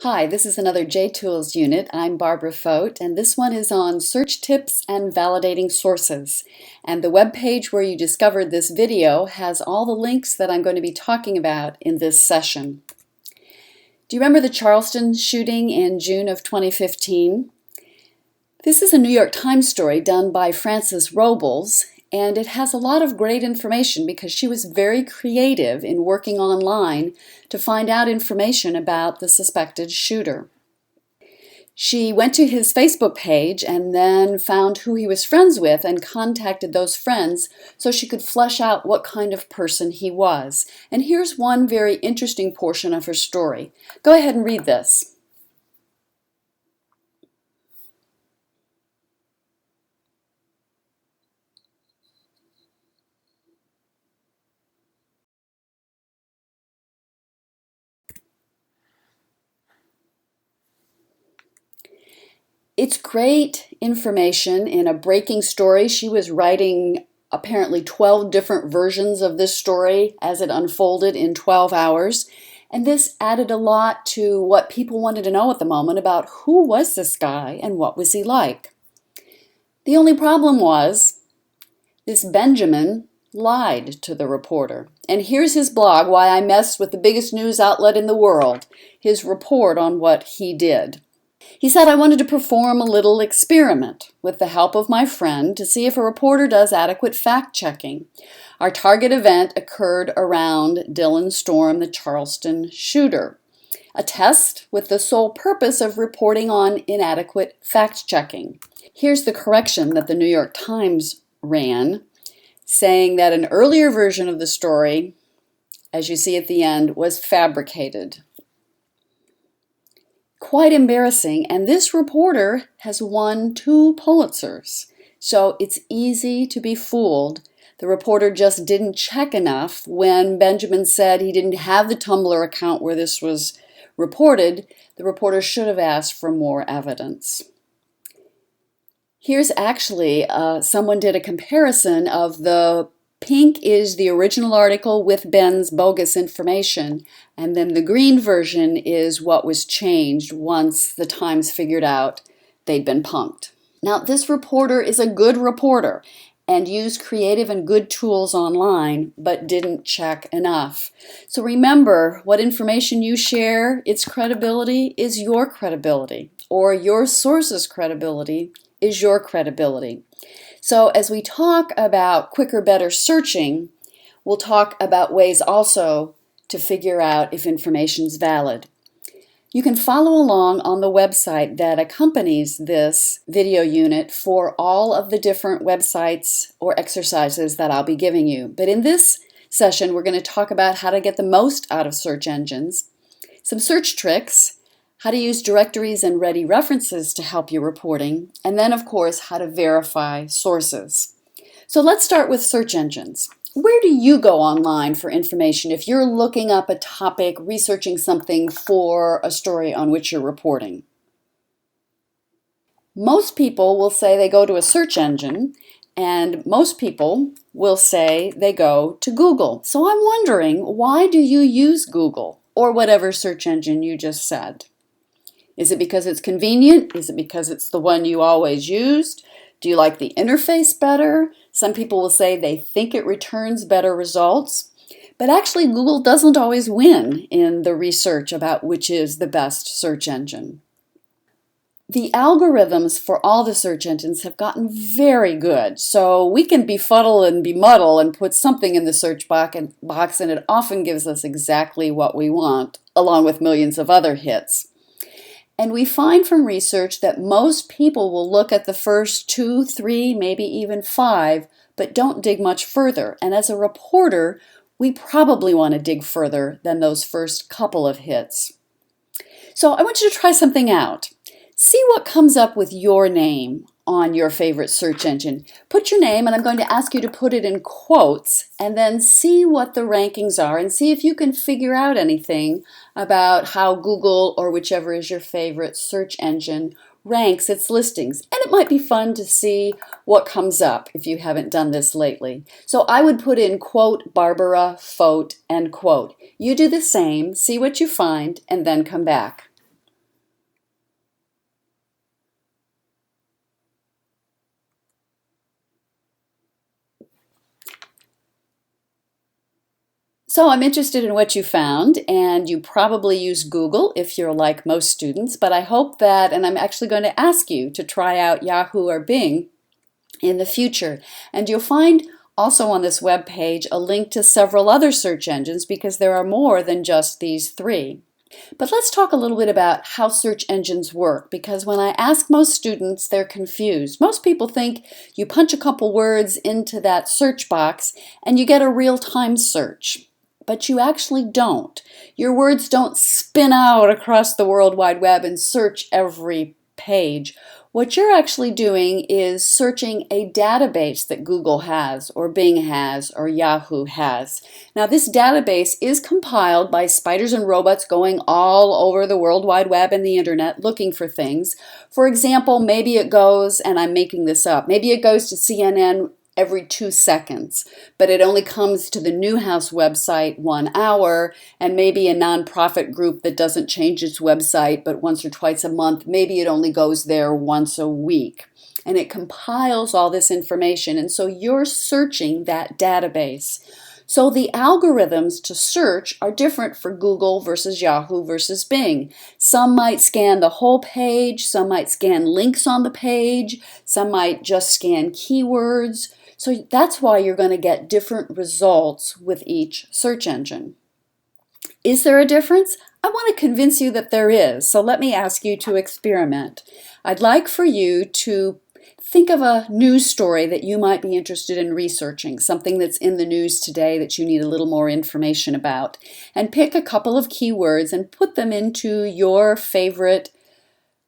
Hi, this is another JTOOLS unit. I'm Barbara Fote, and this one is on search tips and validating sources. And the web page where you discovered this video has all the links that I'm going to be talking about in this session. Do you remember the Charleston shooting in June of 2015? This is a New York Times story done by Frances Robles, and it has a lot of great information because she was very creative in working online to find out information about the suspected shooter. She went to his Facebook page and then found who he was friends with and contacted those friends so she could flesh out what kind of person he was. And here's one very interesting portion of her story. Go ahead and read this. It's great information in a breaking story. She was writing apparently 12 different versions of this story as it unfolded in 12 hours. And this added a lot to what people wanted to know at the moment about who was this guy and what was he like. The only problem was this Benjamin lied to the reporter. And here's his blog, Why I Messed with the Biggest News Outlet in the World, his report on what he did. He said, I wanted to perform a little experiment with the help of my friend to see if a reporter does adequate fact-checking. Our target event occurred around Dylan Storm, the Charleston shooter. A test with the sole purpose of reporting on inadequate fact-checking. Here's the correction that the New York Times ran, saying that an earlier version of the story, as you see at the end, was fabricated. Quite embarrassing, and this reporter has won 2 Pulitzers, so it's easy to be fooled. The reporter just didn't check enough when Benjamin said he didn't have the Tumblr account where this was reported. The reporter should have asked for more evidence. Here's actually, someone did a comparison of the pink is the original article with Ben's bogus information, and then the green version is what was changed once the Times figured out they'd been punked. Now, this reporter is a good reporter and used creative and good tools online, but didn't check enough. So remember, what information you share, its credibility is your credibility, or your source's credibility is your credibility. So as we talk about quicker, better searching, we'll talk about ways also to figure out if information's valid. You can follow along on the website that accompanies this video unit for all of the different websites or exercises that I'll be giving you. But in this session, we're going to talk about how to get the most out of search engines, some search tricks, how to use directories and ready references to help your reporting, and then, of course, how to verify sources. So let's start with search engines. Where do you go online for information if you're looking up a topic, researching something for a story on which you're reporting? Most people will say they go to a search engine, and most people will say they go to Google. So I'm wondering, why do you use Google or whatever search engine you just said? Is it because it's convenient? Is it because it's the one you always used? Do you like the interface better? Some people will say they think it returns better results. But actually, Google doesn't always win in the research about which is the best search engine. The algorithms for all the search engines have gotten very good, so we can befuddle and bemuddle and put something in the search box and it often gives us exactly what we want, along with millions of other hits. And we find from research that most people will look at the first 2, 3, maybe even 5, but don't dig much further. And as a reporter, we probably want to dig further than those first couple of hits. So I want you to try something out. See what comes up with your name on your favorite search engine. Put your name, and I'm going to ask you to put it in quotes, and then see what the rankings are and see if you can figure out anything about how Google or whichever is your favorite search engine ranks its listings. And it might be fun to see what comes up if you haven't done this lately. So I would put in quote Barbara Fote, end quote. You do the same, see what you find, and then come back. So I'm interested in what you found, and you probably use Google if you're like most students, but I hope that, and I'm actually going to ask you to try out Yahoo or Bing in the future. And you'll find also on this web page a link to several other search engines because there are more than just these three. But let's talk a little bit about how search engines work, because when I ask most students, they're confused. Most people think you punch a couple words into that search box and you get a real-time search. But you actually don't. Your words don't spin out across the World Wide Web and search every page. What you're actually doing is searching a database that Google has, or Bing has, or Yahoo has. Now, this database is compiled by spiders and robots going all over the World Wide Web and the internet looking for things. For example, maybe it goes, and I'm making this up, maybe it goes to CNN every 2 seconds, but it only comes to the Newhouse website 1 hour, and maybe a nonprofit group that doesn't change its website but once or twice a month, maybe it only goes there once a week. And it compiles all this information, and so you're searching that database. So the algorithms to search are different for Google versus Yahoo versus Bing. Some might scan the whole page, some might scan links on the page, some might just scan keywords. So that's why you're going to get different results with each search engine. Is there a difference? I want to convince you that there is, so let me ask you to experiment. I'd like for you to think of a news story that you might be interested in researching, something that's in the news today that you need a little more information about, and pick a couple of keywords and put them into your favorite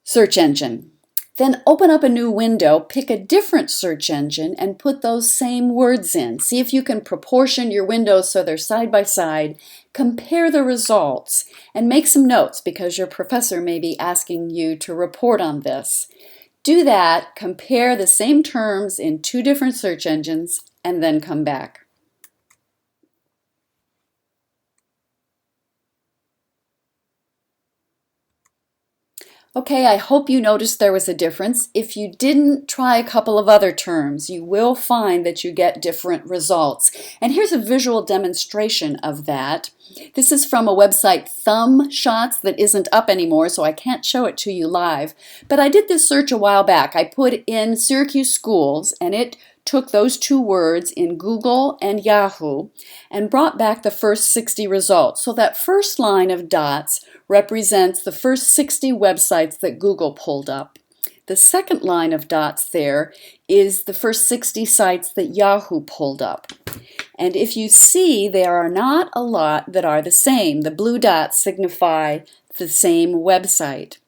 search engine. Then open up a new window, pick a different search engine, and put those same words in. See if you can proportion your windows so they're side by side. Compare the results and make some notes because your professor may be asking you to report on this. Do that, compare the same terms in 2 different search engines, and then come back. Okay, I hope you noticed there was a difference. If you didn't, try a couple of other terms. You will find that you get different results. And here's a visual demonstration of that. This is from a website, Thumb Shots, that isn't up anymore, so I can't show it to you live. But I did this search a while back. I put in Syracuse schools, and it took those 2 words in Google and Yahoo and brought back the first 60 results. So that first line of dots represents the first 60 websites that Google pulled up. The second line of dots there is the first 60 sites that Yahoo pulled up. And if you see, there are not a lot that are the same. The blue dots signify the same website.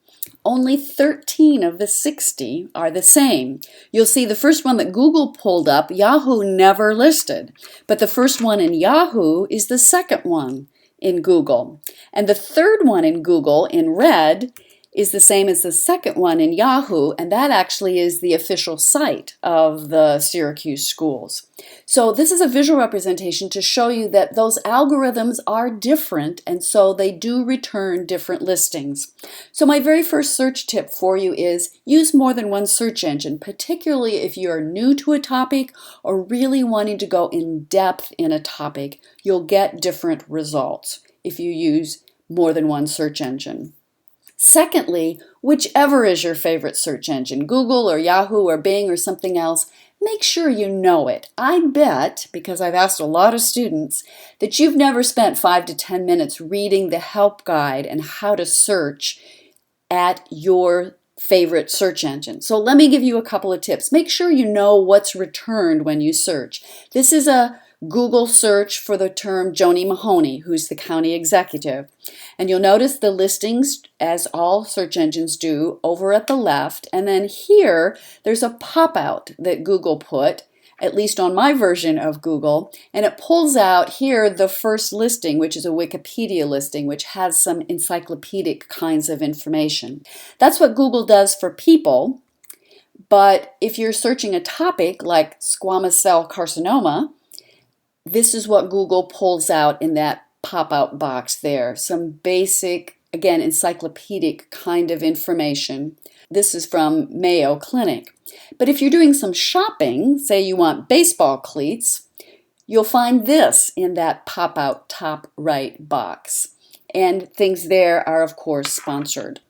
Only 13 of the 60 are the same. You'll see the first one that Google pulled up, Yahoo never listed. But the first one in Yahoo is the second one in Google. And the third one in Google, in red, is the same as the second one in Yahoo, and that actually is the official site of the Syracuse schools. So this is a visual representation to show you that those algorithms are different, and so they do return different listings. So my very first search tip for you is use more than one search engine, particularly if you're new to a topic or really wanting to go in depth in a topic. You'll get different results if you use more than one search engine. Secondly, whichever is your favorite search engine, Google or Yahoo or Bing or something else, make sure you know it. I bet, because I've asked a lot of students, that you've never spent 5 to 10 minutes reading the help guide and how to search at your favorite search engine. So let me give you a couple of tips. Make sure you know what's returned when you search. This is a Google search for the term Joni Mahoney, who's the county executive. And you'll notice the listings, as all search engines do, over at the left. And then here, there's a pop-out that Google put, at least on my version of Google, and it pulls out here the first listing, which is a Wikipedia listing, which has some encyclopedic kinds of information. That's what Google does for people, but if you're searching a topic like squamous cell carcinoma, this is what Google pulls out in that pop-out box there. Some basic, again, encyclopedic kind of information. This is from Mayo Clinic. But if you're doing some shopping, say you want baseball cleats, you'll find this in that pop-out top right box. And things there are, of course, sponsored.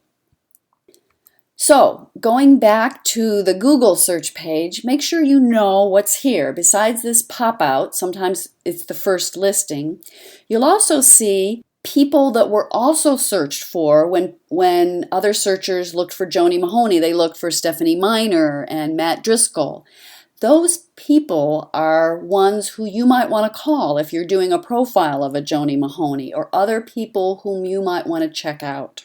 So, going back to the Google search page, make sure you know what's here. Besides this pop-out, sometimes it's the first listing, you'll also see people that were also searched for when other searchers looked for Joni Mahoney. They looked for Stephanie Miner and Matt Driscoll. Those people are ones who you might want to call if you're doing a profile of a Joni Mahoney, or other people whom you might want to check out.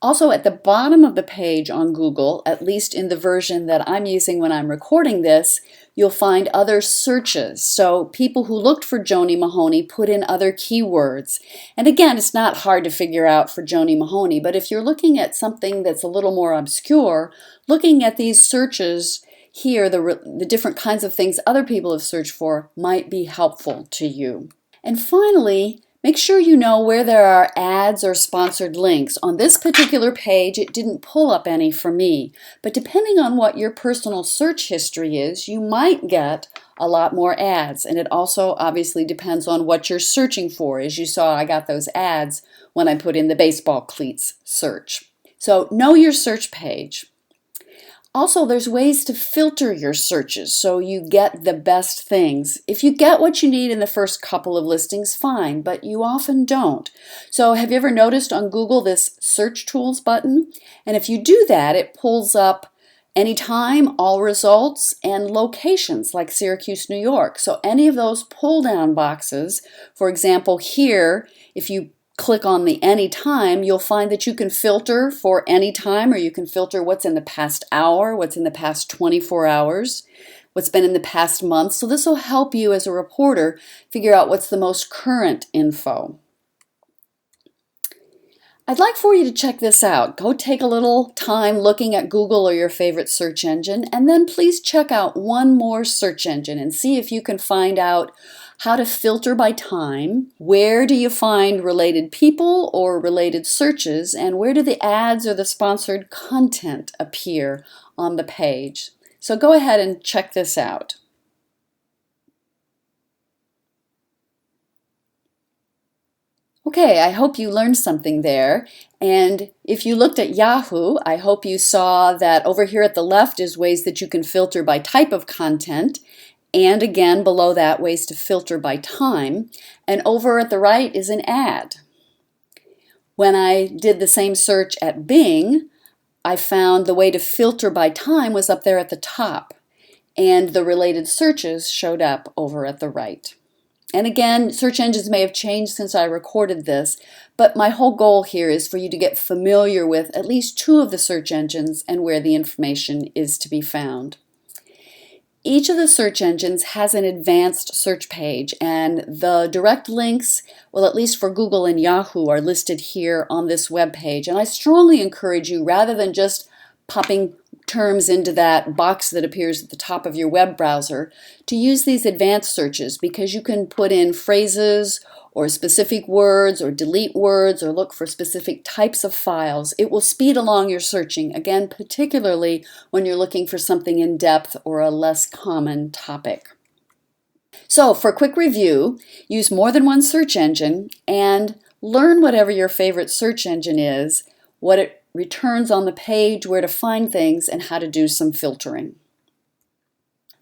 Also, at the bottom of the page on Google, at least in the version that I'm using when I'm recording this, you'll find other searches. So people who looked for Joni Mahoney put in other keywords. And again, it's not hard to figure out for Joni Mahoney, but if you're looking at something that's a little more obscure, looking at these searches here, the different kinds of things other people have searched for, might be helpful to you. And finally, make sure you know where there are ads or sponsored links. On this particular page, it didn't pull up any for me, but depending on what your personal search history is, you might get a lot more ads. And it also obviously depends on what you're searching for. As you saw, I got those ads when I put in the baseball cleats search. So know your search page. Also, there's ways to filter your searches so you get the best things. If you get what you need in the first couple of listings, fine, but you often don't. So have you ever noticed on Google this Search Tools button? And if you do that, it pulls up anytime, all results, and locations like Syracuse, New York. So any of those pull-down boxes, for example, here, if you click on the anytime, you'll find that you can filter for anytime, or you can filter what's in the past hour, what's in the past 24 hours, what's been in the past month. So this will help you as a reporter figure out what's the most current info. I'd like for you to check this out. Go take a little time looking at Google or your favorite search engine, and then please check out one more search engine and see if you can find out how to filter by time, where do you find related people or related searches, and where do the ads or the sponsored content appear on the page. So go ahead and check this out. Okay, I hope you learned something there. And if you looked at Yahoo, I hope you saw that over here at the left is ways that you can filter by type of content. And again, below that, ways to filter by time. And over at the right is an ad. When I did the same search at Bing, I found the way to filter by time was up there at the top. And the related searches showed up over at the right. And again, search engines may have changed since I recorded this, but my whole goal here is for you to get familiar with at least two of the search engines and where the information is to be found. Each of the search engines has an advanced search page, and the direct links, well, at least for Google and Yahoo, are listed here on this web page. And I strongly encourage you, rather than just popping terms into that box that appears at the top of your web browser, to use these advanced searches, because you can put in phrases or specific words or delete words or look for specific types of files. It will speed along your searching, again, particularly when you're looking for something in depth or a less common topic. So for a quick review, use more than one search engine and learn whatever your favorite search engine is, what it returns on the page, where to find things, and how to do some filtering.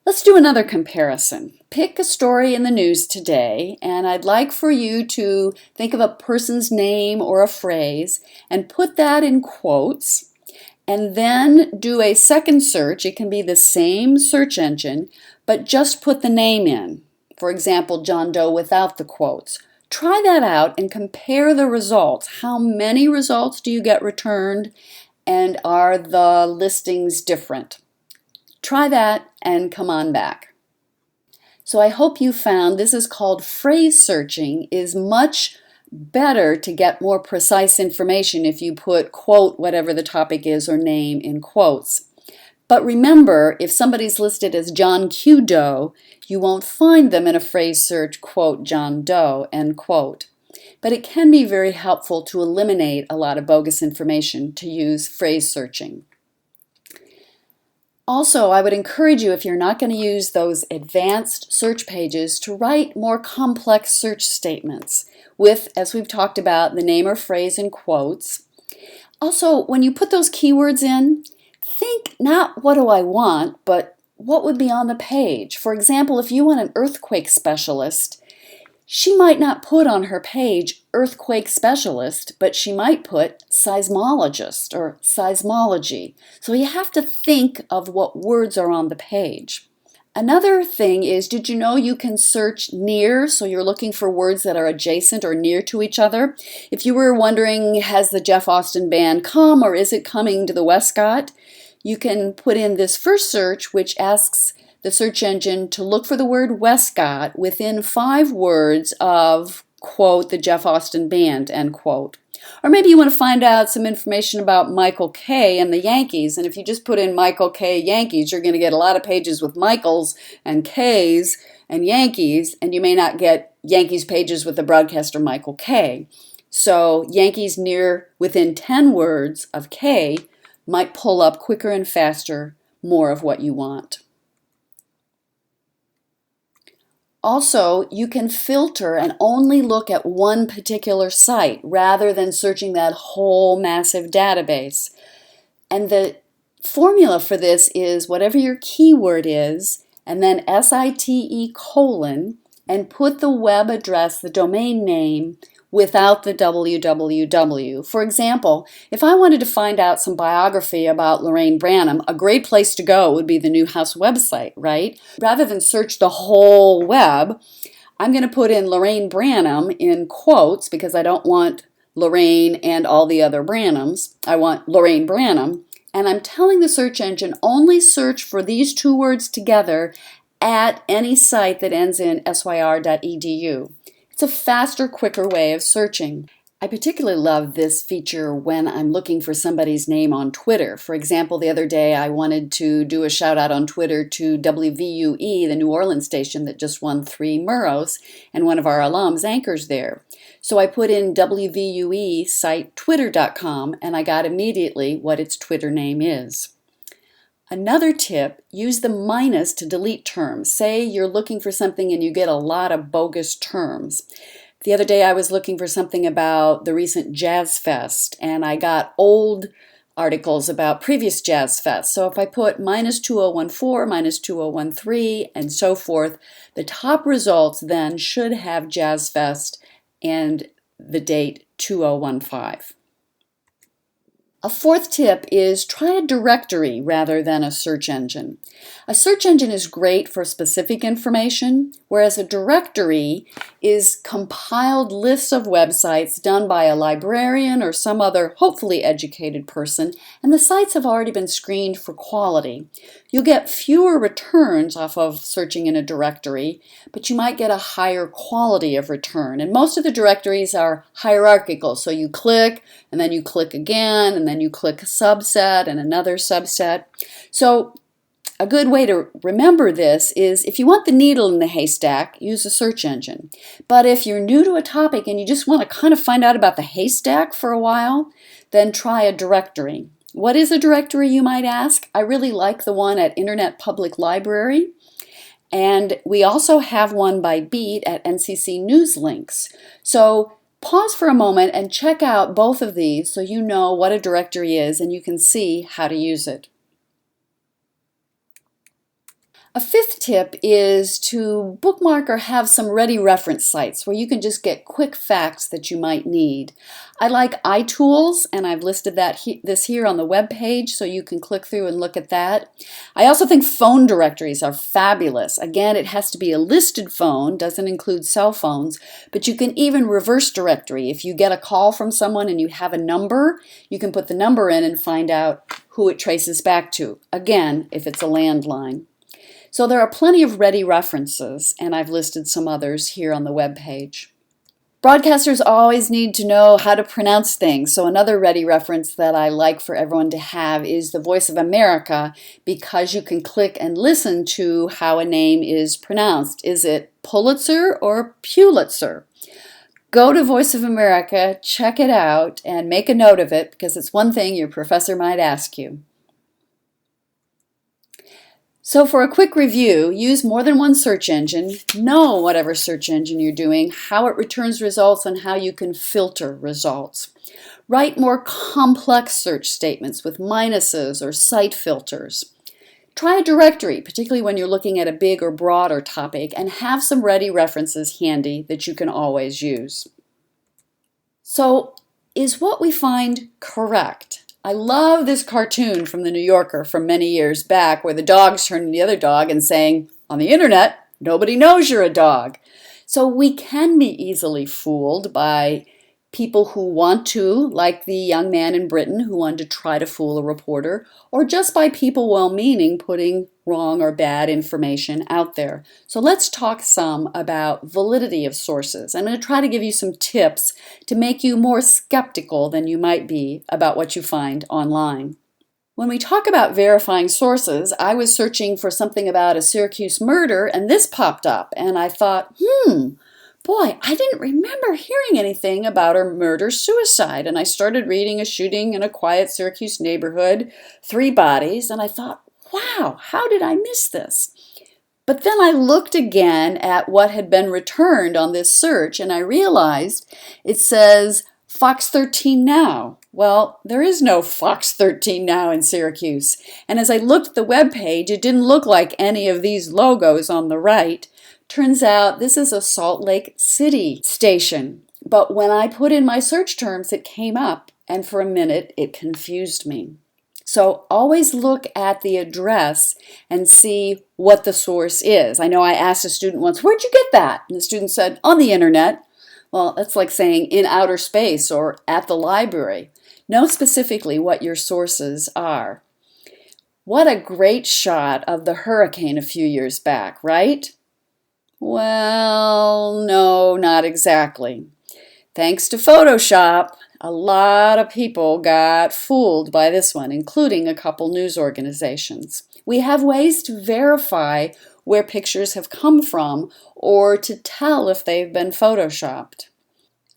Let's do another comparison. Pick a story in the news today, and I'd like for you to think of a person's name or a phrase and put that in quotes, and then do a second search. It can be the same search engine, but just put the name in. For example, John Doe without the quotes. Try that out and compare the results. How many results do you get returned, and are the listings different? Try that and come on back. So I hope you found this is called phrase searching, is much better to get more precise information if you put quote whatever the topic is or name in quotes. But remember, if somebody's listed as John Q. Doe, you won't find them in a phrase search, quote, John Doe, end quote. But it can be very helpful to eliminate a lot of bogus information to use phrase searching. Also, I would encourage you, if you're not going to use those advanced search pages, to write more complex search statements with, as we've talked about, the name or phrase in quotes. Also, when you put those keywords in, think not what do I want, but what would be on the page. For example, if you want an earthquake specialist, she might not put on her page earthquake specialist, but she might put seismologist or seismology. So you have to think of what words are on the page. Another thing is, did you know you can search near? So you're looking for words that are adjacent or near to each other. If you were wondering, has the Jeff Austin band come or is it coming to the Westcott? You can put in this first search, which asks the search engine to look for the word Westcott within 5 words of, quote, the Jeff Austin band, end quote. Or maybe you want to find out some information about Michael Kay and the Yankees, and if you just put in Michael Kay Yankees, you're going to get a lot of pages with Michaels and Kays and Yankees, and you may not get Yankees pages with the broadcaster Michael Kay. So Yankees near within 10 words of Kay might pull up quicker and faster more of what you want. Also, you can filter and only look at one particular site rather than searching that whole massive database. And the formula for this is whatever your keyword is, and then SITE colon, and put the web address, the domain name, without the www. For example, if I wanted to find out some biography about Lorraine Branham, a great place to go would be the Newhouse website, right? Rather than search the whole web, I'm going to put in Lorraine Branham in quotes because I don't want Lorraine and all the other Branhams. I want Lorraine Branham, and I'm telling the search engine only search for these 2 words together at any site that ends in syr.edu. It's a faster, quicker way of searching. I particularly love this feature when I'm looking for somebody's name on Twitter. For example, the other day I wanted to do a shout out on Twitter to WVUE, the New Orleans station that just won 3 Murrows, and one of our alums anchors there. So I put in WVUE site twitter.com and I got immediately what its Twitter name is. Another tip, use the minus to delete terms. Say you're looking for something and you get a lot of bogus terms. The other day I was looking for something about the recent Jazz Fest, and I got old articles about previous Jazz Fest. So if I put minus 2014, minus 2013, and so forth, the top results then should have Jazz Fest and the date 2015. A fourth tip is try a directory rather than a search engine. A search engine is great for specific information, whereas a directory is compiled lists of websites done by a librarian or some other hopefully educated person, and the sites have already been screened for quality. You'll get fewer returns off of searching in a directory, but you might get a higher quality of return. And most of the directories are hierarchical, so you click, and then you click again, and then you click a subset and another subset. So a good way to remember this is if you want the needle in the haystack, use a search engine. But if you're new to a topic and you just want to kind of find out about the haystack for a while, then try a directory. What is a directory, you might ask? I really like the one at Internet Public Library. And we also have one by Beat at NCC News Links. So pause for a moment and check out both of these so you know what a directory is and you can see how to use it. A fifth tip is to bookmark or have some ready reference sites where you can just get quick facts that you might need. I like JTOOLS, and I've listed this here on the web page so you can click through and look at that. I also think phone directories are fabulous. Again, it has to be a listed phone, doesn't include cell phones, but you can even reverse directory. If you get a call from someone and you have a number, you can put the number in and find out who it traces back to. Again, if it's a landline. So there are plenty of ready references, and I've listed some others here on the web page. Broadcasters always need to know how to pronounce things, so another ready reference that I like for everyone to have is the Voice of America, because you can click and listen to how a name is pronounced. Is it Pulitzer or Pulitzer? Go to Voice of America, check it out, and make a note of it, because it's one thing your professor might ask you. So for a quick review, use more than one search engine, know whatever search engine you're doing, how it returns results, and how you can filter results. Write more complex search statements with minuses or site filters. Try a directory, particularly when you're looking at a big or broader topic, and have some ready references handy that you can always use. So, is what we find correct? I love this cartoon from the New Yorker from many years back where the dog's turning to the other dog and saying, on the internet, nobody knows you're a dog. So we can be easily fooled by people who want to, like the young man in Britain who wanted to try to fool a reporter, or just by people well-meaning putting wrong or bad information out there. So let's talk some about validity of sources. I'm going to try to give you some tips to make you more skeptical than you might be about what you find online. When we talk about verifying sources, I was searching for something about a Syracuse murder and this popped up and I thought, boy, I didn't remember hearing anything about a murder-suicide. And I started reading a shooting in a quiet Syracuse neighborhood, 3 bodies, and I thought, wow, how did I miss this? But then I looked again at what had been returned on this search, and I realized it says Fox 13 Now. Well, there is no Fox 13 Now in Syracuse. And as I looked at the web page, it didn't look like any of these logos on the right. Turns out this is a Salt Lake City station. But when I put in my search terms, it came up, and for a minute, it confused me. So always look at the address and see what the source is. I know I asked a student once, where'd you get that? And the student said, on the internet. Well, that's like saying in outer space or at the library. Know specifically what your sources are. What a great shot of the hurricane a few years back, right? Well, no, not exactly. Thanks to Photoshop, a lot of people got fooled by this one, including a couple news organizations. We have ways to verify where pictures have come from or to tell if they've been Photoshopped.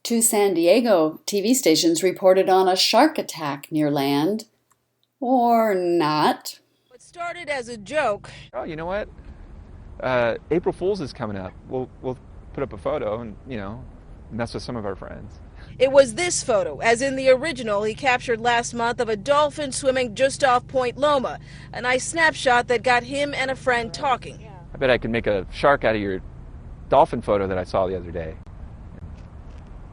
2 San Diego TV stations reported on a shark attack near land, or not. What started as a joke. Oh, you know what? April Fool's is coming up. We'll put up a photo and, mess with some of our friends. It was this photo, as in the original he captured last month, of a dolphin swimming just off Point Loma. A nice snapshot that got him and a friend talking. I bet I could make a shark out of your dolphin photo that I saw the other day.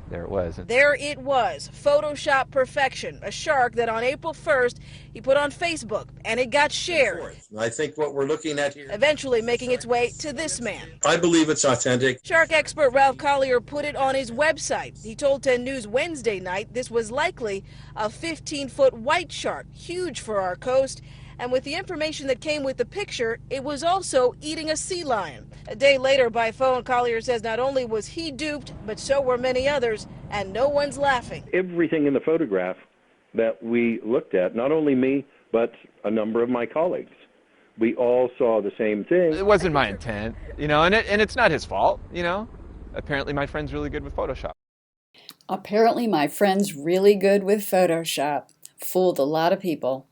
There it was. There it was, Photoshop perfection, a shark that on April 1st he put on Facebook, and it got shared. I think what we're looking at here, eventually making its way to this man. I believe it's authentic. Shark expert Ralph Collier put it on his website. He told 10 News Wednesday night this was likely a 15-foot white shark, huge for our coast. And with the information that came with the picture, it was also eating a sea lion. A day later by phone, Collier says not only was he duped, but so were many others, and no one's laughing. Everything in the photograph that we looked at, not only me, but a number of my colleagues, we all saw the same thing. It wasn't my intent, and it's not his fault, Apparently my friend's really good with Photoshop. Apparently my friend's really good with Photoshop. Fooled a lot of people.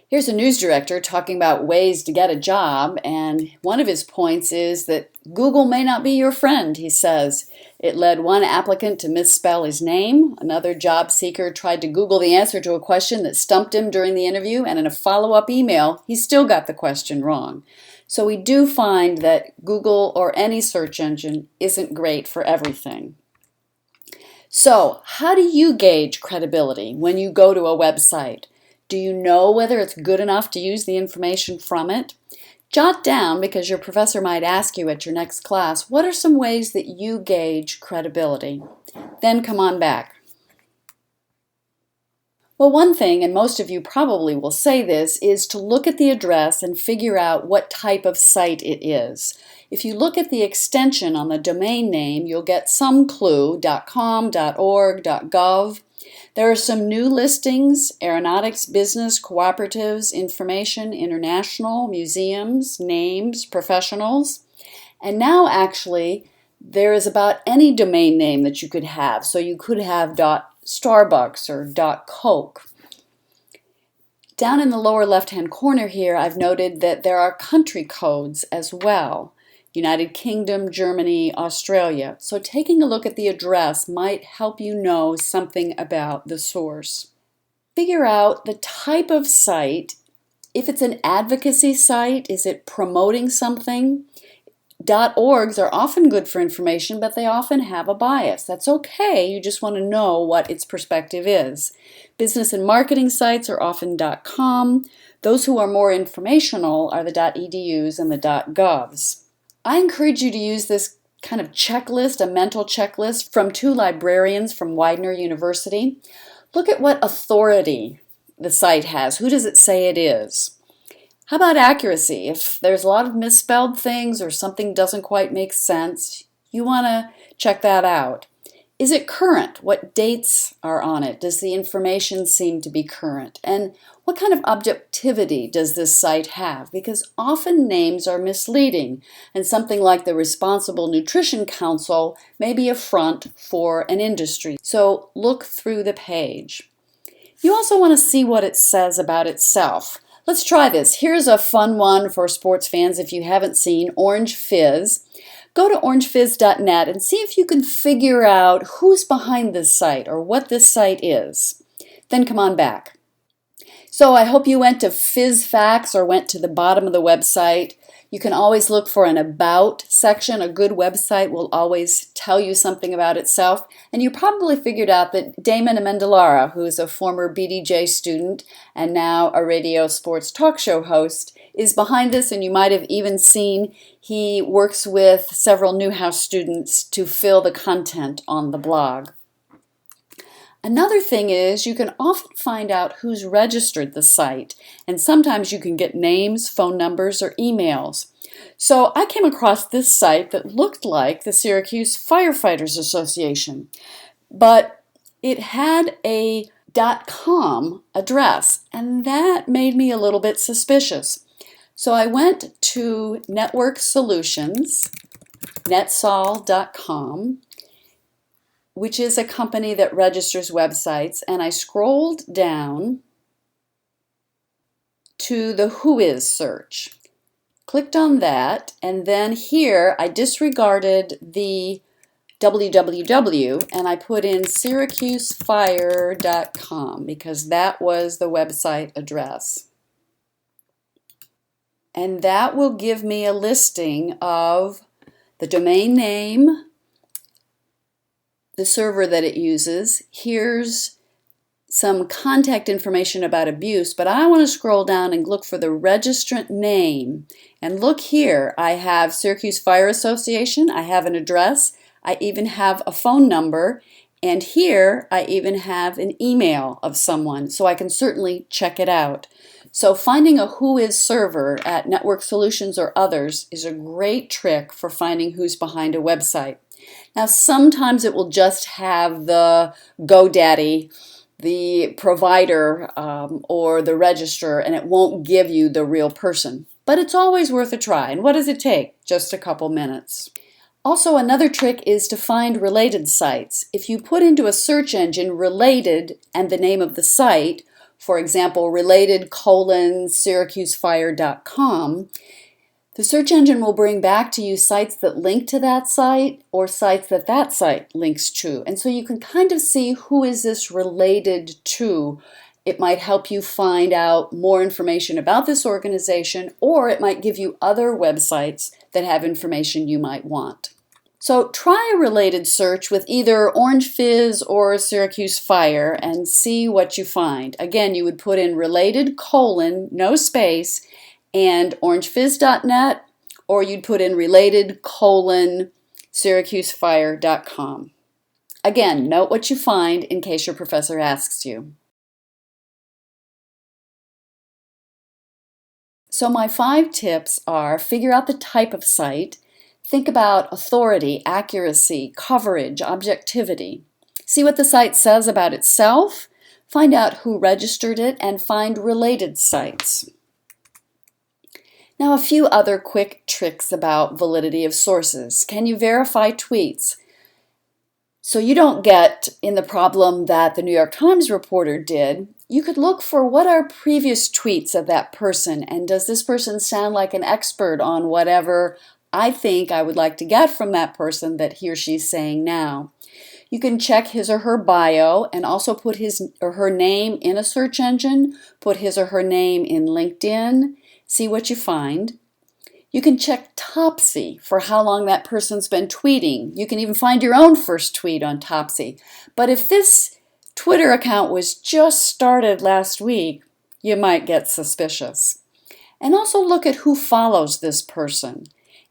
Here's a news director talking about ways to get a job, and one of his points is that Google may not be your friend, he says. It led one applicant to misspell his name. Another job seeker tried to Google the answer to a question that stumped him during the interview, and in a follow-up email, he still got the question wrong. So we do find that Google or any search engine isn't great for everything. So how do you gauge credibility when you go to a website? Do you know whether it's good enough to use the information from it? Jot down, because your professor might ask you at your next class, what are some ways that you gauge credibility? Then come on back. Well, one thing, and most of you probably will say this, is to look at the address and figure out what type of site it is. If you look at the extension on the domain name, you'll get some clue, .com, .org, .gov. There are some new listings: aeronautics, business, cooperatives, information, international, museums, names, professionals. And now actually there is about any domain name that you could have. So you could have .starbucks or .coke. Down in the lower left-hand corner here, I've noted that there are country codes as well. United Kingdom, Germany, Australia. So taking a look at the address might help you know something about the source. Figure out the type of site. If it's an advocacy site, is it promoting something? .orgs are often good for information, but they often have a bias. That's okay, you just want to know what its perspective is. Business and marketing sites are often .com. Those who are more informational are the .edus and the .govs. I encourage you to use this kind of checklist, a mental checklist, from two librarians from Widener University. Look at what authority the site has. Who does it say it is? How about accuracy? If there's a lot of misspelled things or something doesn't quite make sense, you want to check that out. Is it current? What dates are on it? Does the information seem to be current? And what kind of objectivity does this site have? Because often names are misleading, and something like the Responsible Nutrition Council may be a front for an industry. So look through the page. You also want to see what it says about itself. Let's try this. Here's a fun one for sports fans if you haven't seen Orange Fizz. Go to orangefizz.net and see if you can figure out who's behind this site or what this site is. Then come on back. So I hope you went to Fizz Facts or went to the bottom of the website. You can always look for an About section. A good website will always tell you something about itself. And you probably figured out that Damon Amendolara, who is a former BDJ student and now a radio sports talk show host, is behind this, and you might have even seen he works with several Newhouse students to fill the content on the blog. Another thing is you can often find out who's registered the site, and sometimes you can get names, phone numbers, or emails. So I came across this site that looked like the Syracuse Firefighters Association, but it had a .com address, and that made me a little bit suspicious. So I went to Network Solutions, netsol.com, which is a company that registers websites, and I scrolled down to the Whois search. Clicked on that, and then here I disregarded the www and I put in syracusefire.com because that was the website address. And that will give me a listing of the domain name, the server that it uses. Here's some contact information about abuse, but I want to scroll down and look for the registrant name. And look here, I have Syracuse Fire Association, I have an address, I even have a phone number, and here I even have an email of someone, so I can certainly check it out. So finding a Whois server at Network Solutions or others is a great trick for finding who's behind a website. Now sometimes it will just have the GoDaddy, the provider, or the registrar, and it won't give you the real person. But it's always worth a try. And what does it take? Just a couple minutes. Also, another trick is to find related sites. If you put into a search engine related and the name of the site, for example, related:syracusefire.com, the search engine will bring back to you sites that link to that site or sites that that site links to. And so you can kind of see who is this related to. It might help you find out more information about this organization, or it might give you other websites that have information you might want. So try a related search with either Orange Fizz or Syracuse Fire and see what you find. Again, you would put in related: no space, and orangefizz.net, or you'd put in related: syracusefire.com. Again, note what you find in case your professor asks you. So my 5 tips are: figure out the type of site, think about authority, accuracy, coverage, objectivity. See what the site says about itself, find out who registered it, and find related sites. Now a few other quick tricks about validity of sources. Can you verify tweets? So you don't get in the problem that the New York Times reporter did. You could look for what are previous tweets of that person, and does this person sound like an expert on whatever I think I would like to get from that person that he or she's saying now. You can check his or her bio and also put his or her name in a search engine, put his or her name in LinkedIn, see what you find. You can check Topsy for how long that person's been tweeting. You can even find your own first tweet on Topsy. But if this Twitter account was just started last week, you might get suspicious. And also look at who follows this person.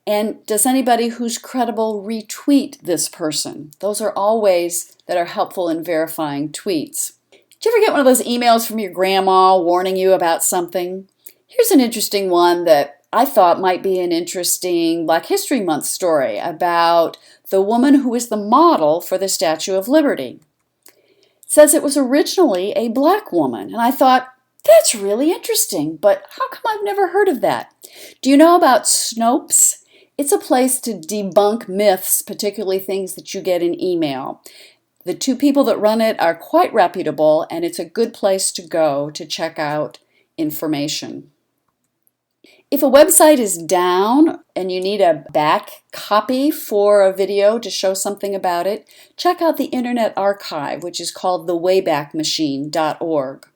And does anybody who's credible retweet this person? Those are all ways that are helpful in verifying tweets. Did you ever get one of those emails from your grandma warning you about something? Here's an interesting one that I thought might be an interesting Black History Month story about the woman who was the model for the Statue of Liberty. It says it was originally a black woman, and I thought, that's really interesting, but how come I've never heard of that? Do you know about Snopes? It's a place to debunk myths, particularly things that you get in email. The two people that run it are quite reputable, and it's a good place to go to check out information. If a website is down and you need a back copy for a video to show something about it, check out the Internet Archive, which is called the waybackmachine.org.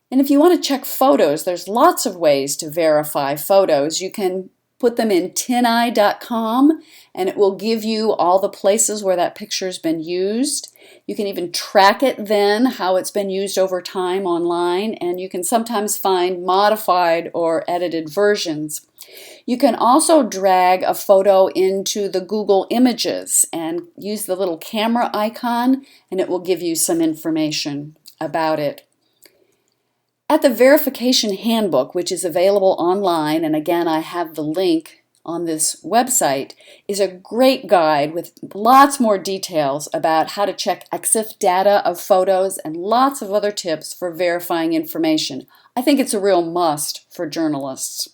And if you want to check photos, there's lots of ways to verify photos. You can put them in tineye.com and it will give you all the places where that picture's been used. You can even track it then, how it's been used over time online, and you can sometimes find modified or edited versions. You can also drag a photo into the Google Images and use the little camera icon, and it will give you some information about it. At the Verification Handbook, which is available online, and again I have the link on this website, is a great guide with lots more details about how to check EXIF data of photos and lots of other tips for verifying information. I think it's a real must for journalists.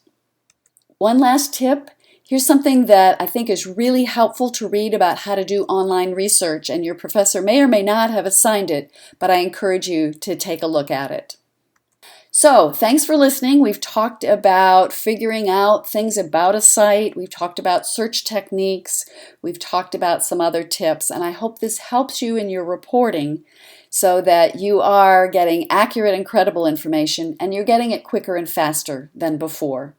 One last tip, here's something that I think is really helpful to read about how to do online research, and your professor may or may not have assigned it, but I encourage you to take a look at it. So, thanks for listening. We've talked about figuring out things about a site. We've talked about search techniques. We've talked about some other tips, and I hope this helps you in your reporting so that you are getting accurate and credible information and you're getting it quicker and faster than before.